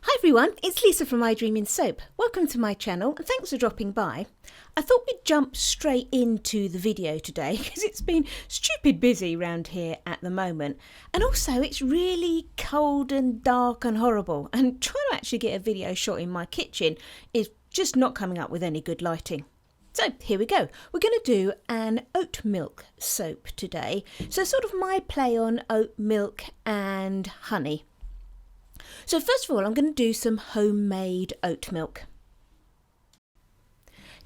Hi everyone, it's Lisa from I Dream in Soap. Welcome to my channel and thanks for dropping by. I thought we'd jump straight into the video today because it's been stupid busy around here at the moment, and also it's really cold and dark and horrible, and trying to actually get a video shot in my kitchen is just not coming up with any good lighting. So here we go. We're going to do an oat milk soap today. So sort of my play on oat milk and honey. So first of all, I'm going to do some homemade oat milk.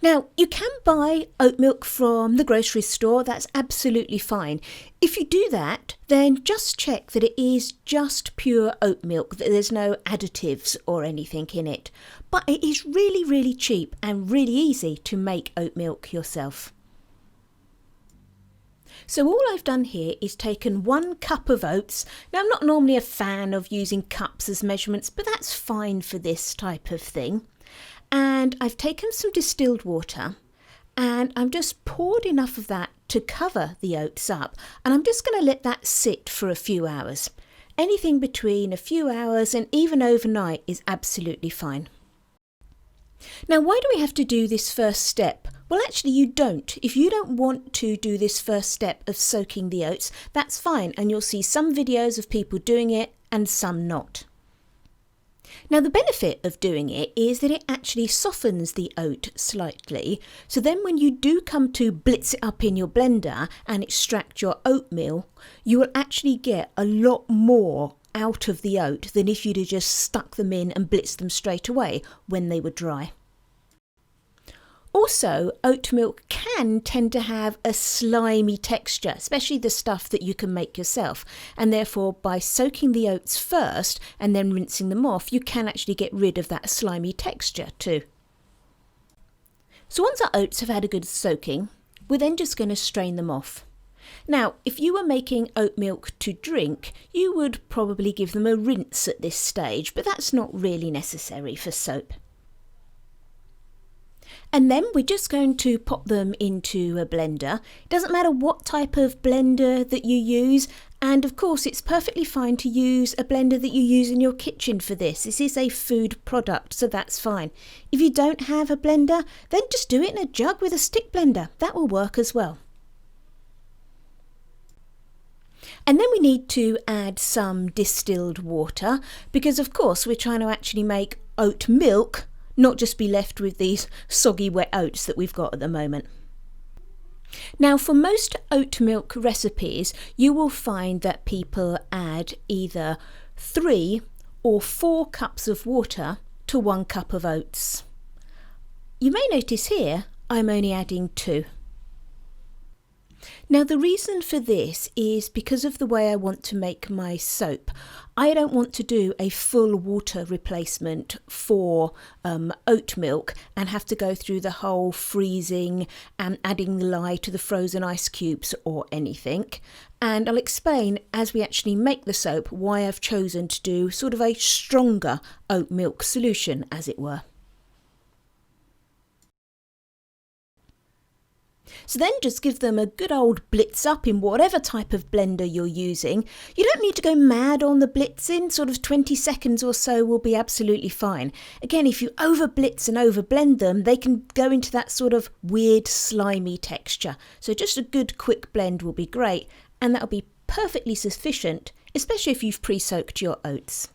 Now, you can buy oat milk from the grocery store, that's absolutely fine. If you do that, then just check that it is just pure oat milk, that there's no additives or anything in it. But it is really, really cheap and really easy to make oat milk yourself. So all I've done here is taken 1 cup of oats. Now I'm not normally a fan of using cups as measurements, but that's fine for this type of thing. And I've taken some distilled water and I've just poured enough of that to cover the oats up, and I'm just going to let that sit for a few hours. Anything between a few hours and even overnight is absolutely fine. Now, why do we have to do this first step? Well, actually you don't. If you don't want to do this first step of soaking the oats, that's fine, and you'll see some videos of people doing it and some not. Now, the benefit of doing it is that it actually softens the oat slightly, so then when you do come to blitz it up in your blender and extract your oatmeal, you will actually get a lot more out of the oat than if you'd have just stuck them in and blitzed them straight away when they were dry. Also, oat milk can tend to have a slimy texture, especially the stuff that you can make yourself, and therefore by soaking the oats first and then rinsing them off, you can actually get rid of that slimy texture too. So once our oats have had a good soaking, we're then just going to strain them off. Now, if you were making oat milk to drink, you would probably give them a rinse at this stage, but that's not really necessary for soap. And then we're just going to pop them into a blender. It doesn't matter what type of blender that you use, and of course it's perfectly fine to use a blender that you use in your kitchen for this. This is a food product, so that's fine. If you don't have a blender, then just do it in a jug with a stick blender. That will work as well. And then we need to add some distilled water because of course we're trying to actually make oat milk, not just be left with these soggy wet oats that we've got at the moment. Now, for most oat milk recipes, you will find that people add either 3 or 4 cups of water to 1 cup of oats. You may notice here I'm only adding 2. Now, the reason for this is because of the way I want to make my soap. I don't want to do a full water replacement for oat milk and have to go through the whole freezing and adding the lye to the frozen ice cubes or anything. And I'll explain as we actually make the soap why I've chosen to do sort of a stronger oat milk solution, as it were. So then just give them a good old blitz up in whatever type of blender you're using. You don't need to go mad on the blitzing, sort of 20 seconds or so will be absolutely fine. Again, if you over blitz and over blend them, they can go into that sort of weird slimy texture. So just a good quick blend will be great, and that'll be perfectly sufficient, especially if you've pre-soaked your oats.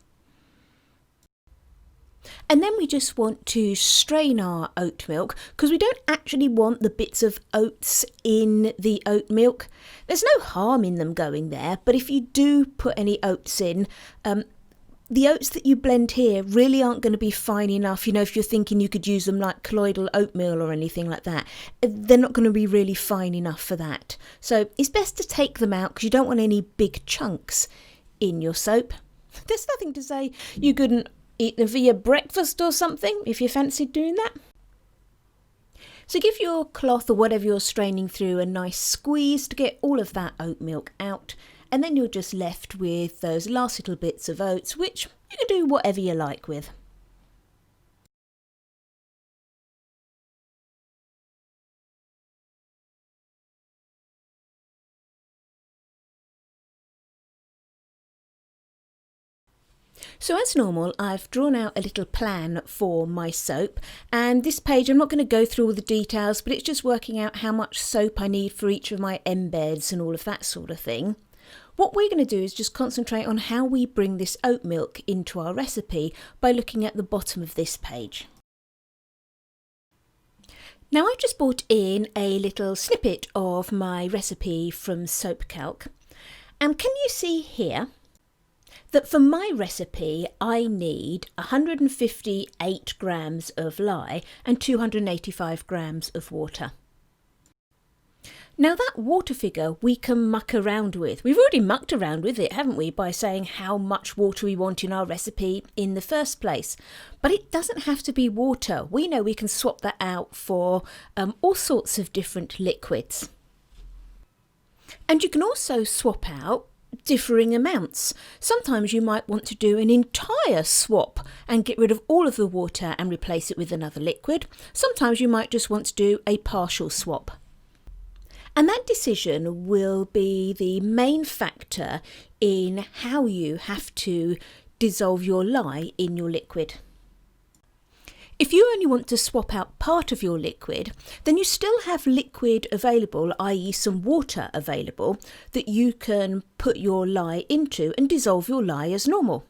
And then we just want to strain our oat milk because we don't actually want the bits of oats in the oat milk. There's no harm in them going there, but if you do put any oats in, the oats that you blend here really aren't going to be fine enough. You know, if you're thinking you could use them like colloidal oatmeal or anything like that, they're not going to be really fine enough for that. So it's best to take them out because you don't want any big chunks in your soap. There's nothing to say you couldn't eat them for your breakfast or something if you fancied doing that. So give your cloth or whatever you're straining through a nice squeeze to get all of that oat milk out, and then you're just left with those last little bits of oats, which you can do whatever you like with. So as normal, I've drawn out a little plan for my soap, and this page I'm not going to go through all the details, but it's just working out how much soap I need for each of my embeds and all of that sort of thing. What we're going to do is just concentrate on how we bring this oat milk into our recipe by looking at the bottom of this page. Now I've just brought in a little snippet of my recipe from Soap Calc, and can you see here that for my recipe I need 158 grams of lye and 285 grams of water. Now that water figure we can muck around with. We've already mucked around with it, haven't we, by saying how much water we want in our recipe in the first place. But it doesn't have to be water. We know we can swap that out for all sorts of different liquids. And you can also swap out differing amounts. Sometimes you might want to do an entire swap and get rid of all of the water and replace it with another liquid. Sometimes you might just want to do a partial swap. And that decision will be the main factor in how you have to dissolve your lye in your liquid. If you only want to swap out part of your liquid, then you still have liquid available, i.e. some water available, that you can put your lye into and dissolve your lye as normal.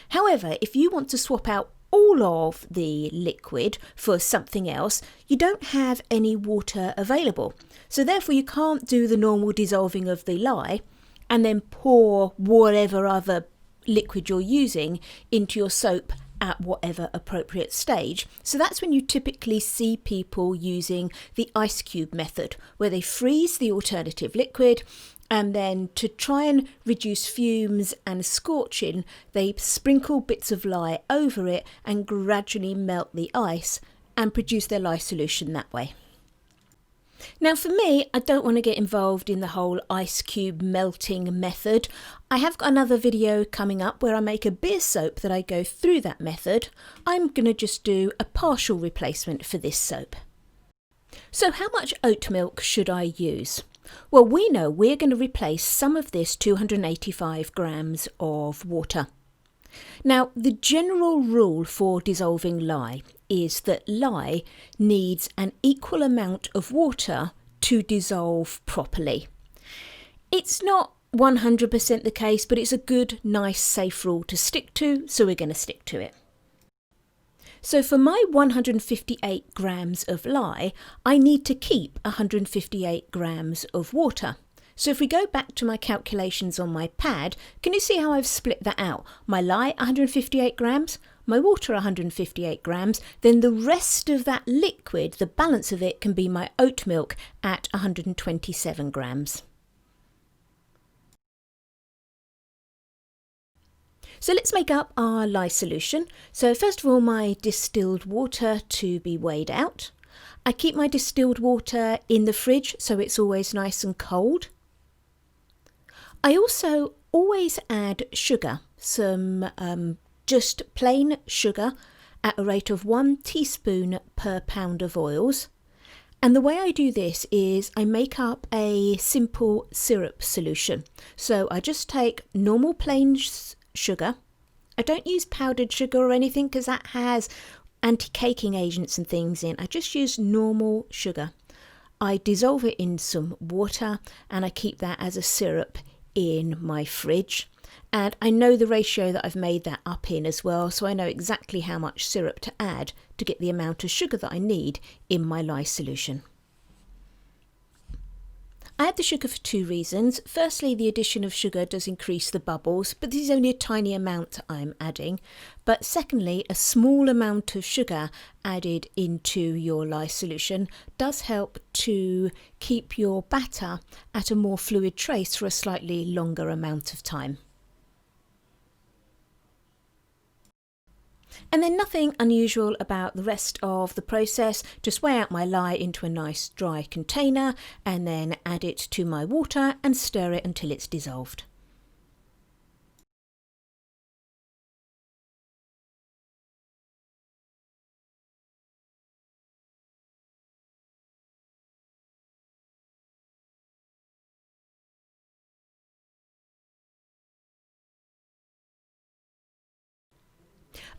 However, if you want to swap out all of the liquid for something else, you don't have any water available. So therefore you can't do the normal dissolving of the lye and then pour whatever other liquid you're using into your soap at whatever appropriate stage. So that's when you typically see people using the ice cube method, where they freeze the alternative liquid and then to try and reduce fumes and scorching, they sprinkle bits of lye over it and gradually melt the ice and produce their lye solution that way. Now for me, I don't want to get involved in the whole ice cube melting method. I have got another video coming up where I make a beer soap that I go through that method. I'm going to just do a partial replacement for this soap. So how much oat milk should I use? Well, we know we're going to replace some of this 285 grams of water. Now, the general rule for dissolving lye is that lye needs an equal amount of water to dissolve properly. It's not 100% the case, but it's a good, nice, safe rule to stick to, so we're going to stick to it. So for my 158 grams of lye, I need to keep 158 grams of water. So if we go back to my calculations on my pad, can you see how I've split that out? My lye, 158 grams, my water, 158 grams, then the rest of that liquid, the balance of it, can be my oat milk at 127 grams. So let's make up our lye solution. So first of all, my distilled water to be weighed out. I keep my distilled water in the fridge so it's always nice and cold. I also always add sugar, some just plain sugar at a rate of 1 teaspoon per pound of oils. And the way I do this is I make up a simple syrup solution. So I just take normal plain sugar. I don't use powdered sugar or anything because that has anti-caking agents and things in. I just use normal sugar. I dissolve it in some water and I keep that as a syrup in my fridge. And I know the ratio that I've made that up in as well, so I know exactly how much syrup to add to get the amount of sugar that I need in my lye solution. I add the sugar for two reasons. Firstly, the addition of sugar does increase the bubbles, but this is only a tiny amount I'm adding. But secondly, a small amount of sugar added into your lye solution does help to keep your batter at a more fluid trace for a slightly longer amount of time. And then nothing unusual about the rest of the process, just weigh out my lye into a nice dry container and then add it to my water and stir it until it's dissolved.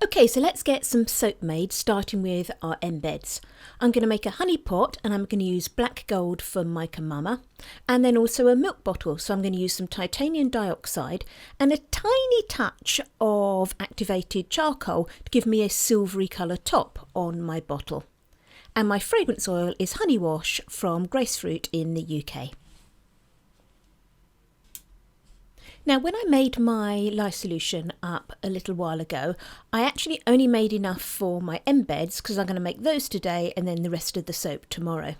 Okay, so let's get some soap made, starting with our embeds. I'm going to make a honey pot and I'm going to use black gold for Mica Mama, and then also a milk bottle. So I'm going to use some titanium dioxide and a tiny touch of activated charcoal to give me a silvery colour top on my bottle. And my fragrance oil is Honey Wash from Gracefruit in the UK. Now, when I made my lye solution up a little while ago, I actually only made enough for my embeds because I'm going to make those today and then the rest of the soap tomorrow.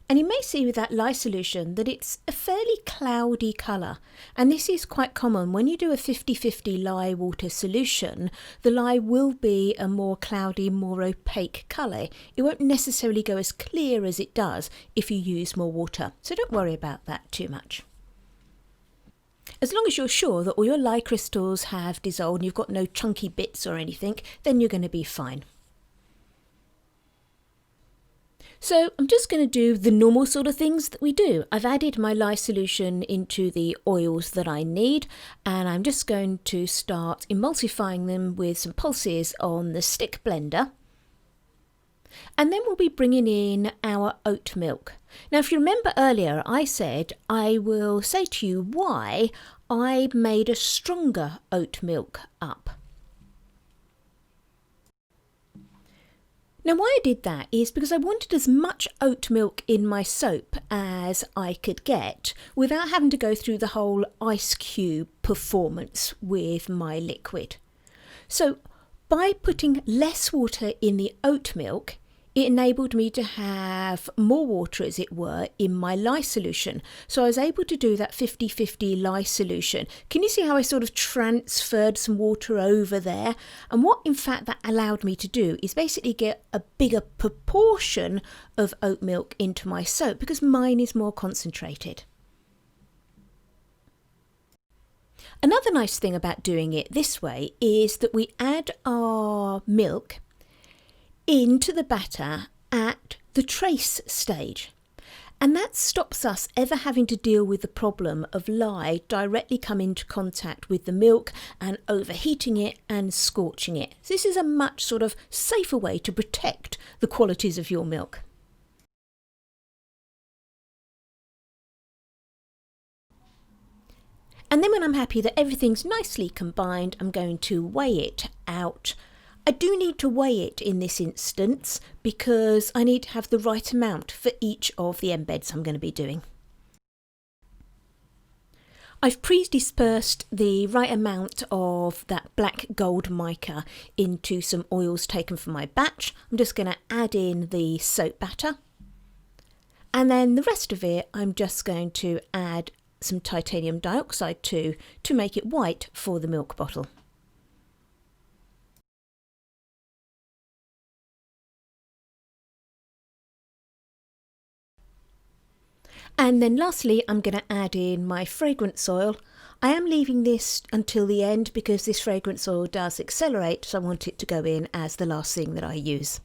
And you may see with that lye solution that it's a fairly cloudy colour. And this is quite common. When you do a 50-50 lye water solution, the lye will be a more cloudy, more opaque colour. It won't necessarily go as clear as it does if you use more water. So don't worry about that too much. As long as you're sure that all your lye crystals have dissolved and you've got no chunky bits or anything, then you're going to be fine. So I'm just going to do the normal sort of things that we do. I've added my lye solution into the oils that I need, and I'm just going to start emulsifying them with some pulses on the stick blender. And then we'll be bringing in our oat milk. Now, if you remember earlier, I said I will say to you why I made a stronger oat milk up. Now, why I did that is because I wanted as much oat milk in my soap as I could get without having to go through the whole ice cube performance with my liquid. So by putting less water in the oat milk, it enabled me to have more water, as it were, in my lye solution. So I was able to do that 50-50 lye solution. Can you see how I sort of transferred some water over there? And what, in fact, that allowed me to do is basically get a bigger proportion of oat milk into my soap because mine is more concentrated. Another nice thing about doing it this way is that we add our milk into the batter at the trace stage. And that stops us ever having to deal with the problem of lye directly coming into contact with the milk and overheating it and scorching it. So this is a much sort of safer way to protect the qualities of your milk. And then when I'm happy that everything's nicely combined, I'm going to weigh it out. I do need to weigh it in this instance because I need to have the right amount for each of the embeds I'm going to be doing. I've pre-dispersed the right amount of that black gold mica into some oils taken from my batch. I'm just going to add in the soap batter. And then the rest of it I'm just going to add some titanium dioxide to make it white for the milk bottle. And then lastly, I'm going to add in my fragrance oil. I am leaving this until the end because this fragrance oil does accelerate, so I want it to go in as the last thing that I use.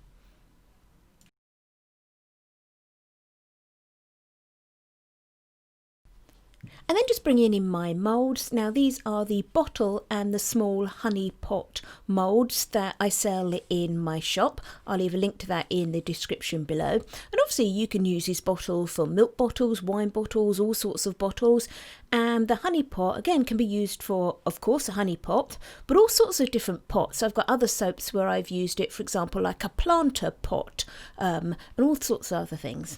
And then just bringing in my moulds. Now these are the bottle and the small honey pot moulds that I sell in my shop. I'll leave a link to that in the description below. And obviously you can use this bottle for milk bottles, wine bottles, all sorts of bottles. And the honey pot again can be used for, of course, a honey pot, but all sorts of different pots. I've got other soaps where I've used it, for example, like a planter pot, and all sorts of other things.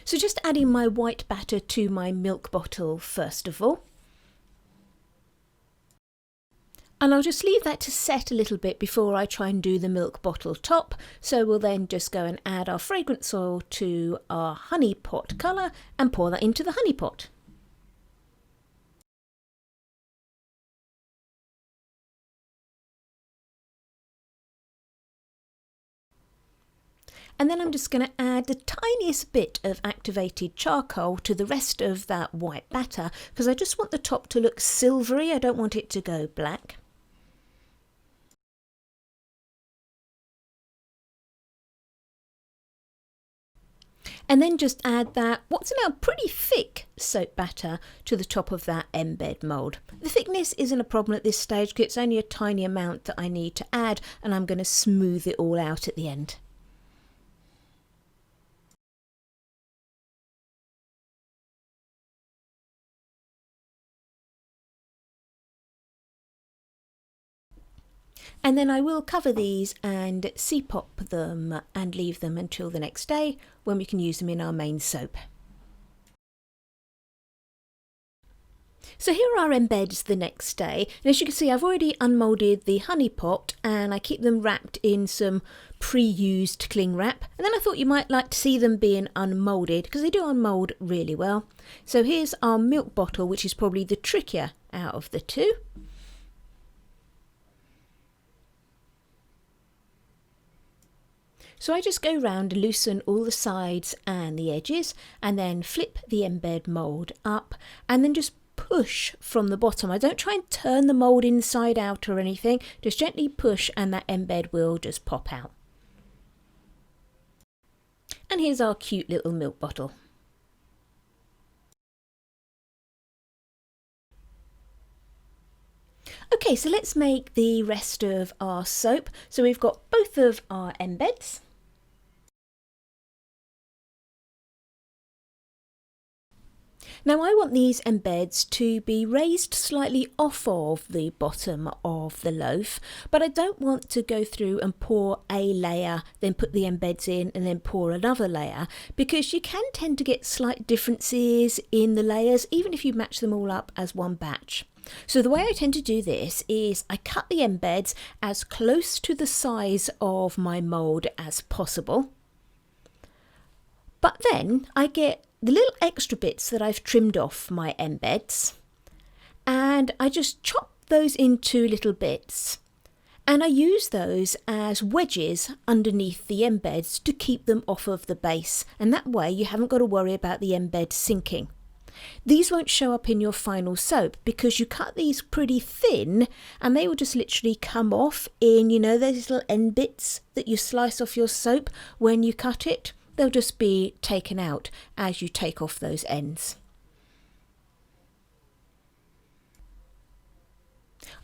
So just adding my white batter to my milk bottle first of all. And I'll just leave that to set a little bit before I try and do the milk bottle top. So we'll then just go and add our fragrance oil to our honey pot colour and pour that into the honey pot. And then I'm just going to add the tiniest bit of activated charcoal to the rest of that white batter because I just want the top to look silvery. I don't want it to go black. And then just add that what's now pretty thick soap batter to the top of that embed mould. The thickness isn't a problem at this stage because it's only a tiny amount that I need to add, and I'm going to smooth it all out at the end. And then I will cover these and C-pop them and leave them until the next day when we can use them in our main soap. So here are our embeds the next day, and as you can see I've already unmoulded the honey pot and I keep them wrapped in some pre-used cling wrap, and then I thought you might like to see them being unmoulded because they do unmould really well. So here's our milk bottle, which is probably the trickier out of the two. So I just go round and loosen all the sides and the edges and then flip the embed mould up and then just push from the bottom. I don't try and turn the mould inside out or anything, just gently push and that embed will just pop out. And here's our cute little milk bottle. Okay, so let's make the rest of our soap. So we've got both of our embeds. Now I want these embeds to be raised slightly off of the bottom of the loaf, but I don't want to go through and pour a layer, then put the embeds in and then pour another layer, because you can tend to get slight differences in the layers even if you match them all up as one batch. So the way I tend to do this is I cut the embeds as close to the size of my mould as possible, but then I get the little extra bits that I've trimmed off my embeds and I just chop those into little bits and I use those as wedges underneath the embeds to keep them off of the base, and that way you haven't got to worry about the embed sinking. These won't show up in your final soap because you cut these pretty thin and they will just literally come off in, you know, those little end bits that you slice off your soap when you cut it. They'll just be taken out as you take off those ends.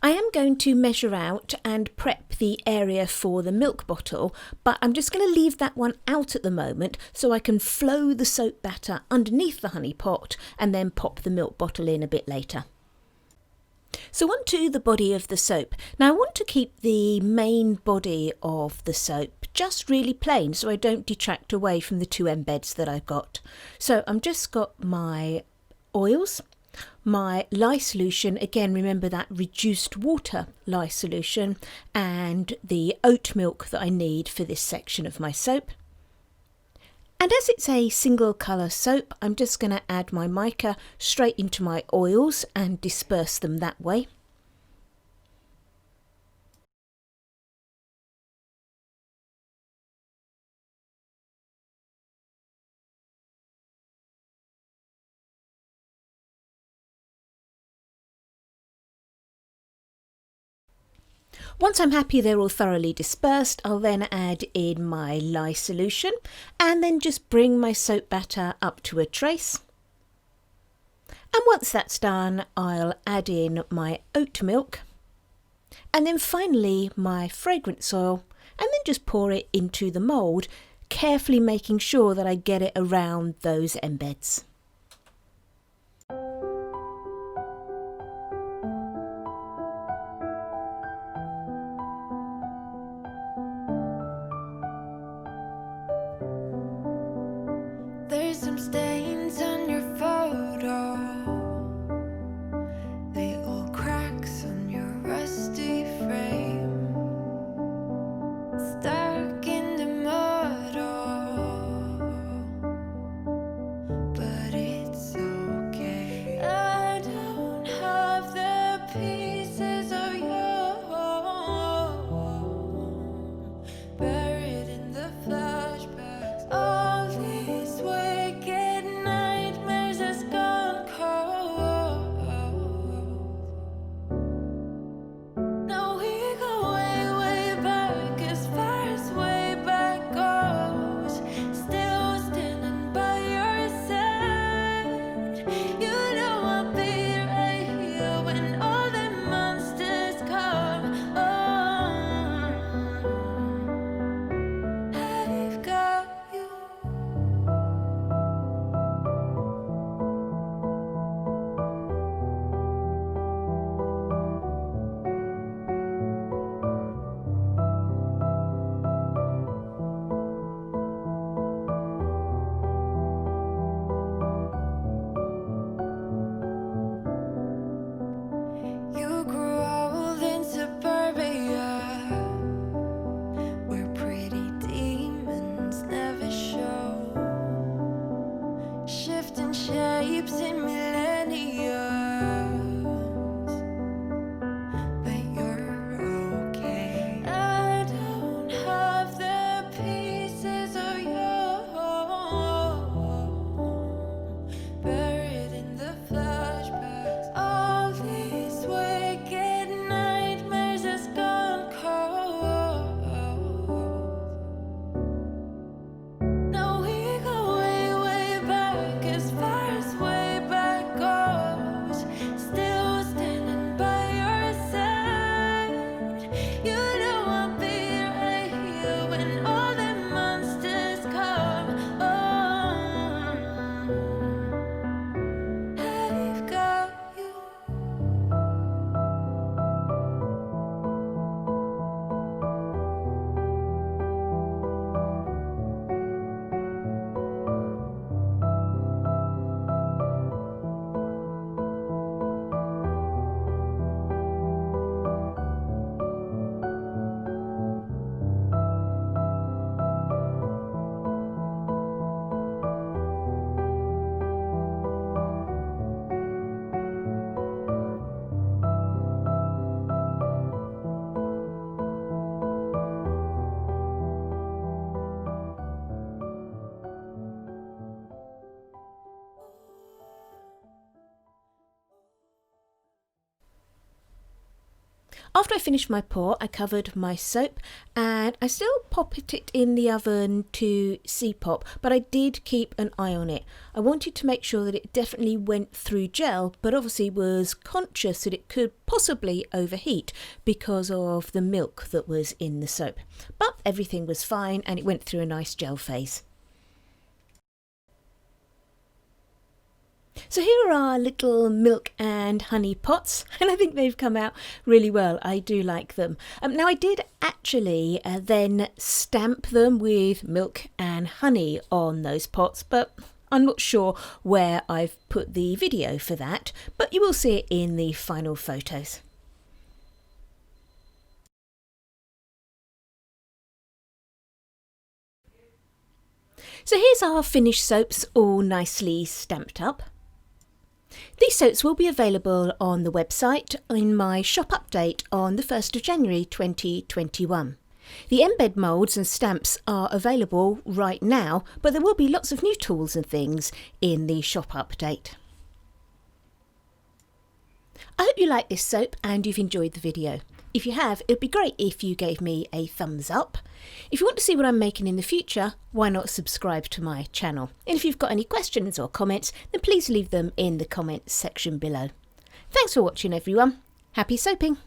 I am going to measure out and prep the area for the milk bottle, but I'm just going to leave that one out at the moment so I can flow the soap batter underneath the honey pot and then pop the milk bottle in a bit later. So on to the body of the soap. Now I want to keep the main body of the soap just really plain so I don't detract away from the two embeds that I've got. So I'm just got my oils, my lye solution, again remember that reduced water lye solution, and the oat milk that I need for this section of my soap. And as it's a single colour soap, I'm just going to add my mica straight into my oils and disperse them that way. Once I'm happy they're all thoroughly dispersed, I'll then add in my lye solution and then just bring my soap batter up to a trace. And once that's done, I'll add in my oat milk and then finally my fragrance oil, and then just pour it into the mould, carefully making sure that I get it around those embeds. There's some stains on your photo, little cracks on your rusty frame, stuck in the mud, but it's okay. I don't have the pieces of you buried in the flashbacks. All these wicked After I finished my pour, I covered my soap and I still popped it in the oven to C-pop, but I did keep an eye on it. I wanted to make sure that it definitely went through gel, but obviously was conscious that it could possibly overheat because of the milk that was in the soap. But everything was fine and it went through a nice gel phase. So here are our little milk and honey pots, and I think they've come out really well. I do like them. Now I did actually then stamp them with milk and honey on those pots, but I'm not sure where I've put the video for that, but you will see it in the final photos. So here's our finished soaps all nicely stamped up. These soaps will be available on the website in my shop update on the 1st of January 2021. The embed moulds and stamps are available right now, but there will be lots of new tools and things in the shop update. I hope you like this soap and you've enjoyed the video. If you have, it'd be great if you gave me a thumbs up. If you want to see what I'm making in the future, why not subscribe to my channel? And if you've got any questions or comments, then please leave them in the comments section below. Thanks for watching everyone. Happy soaping!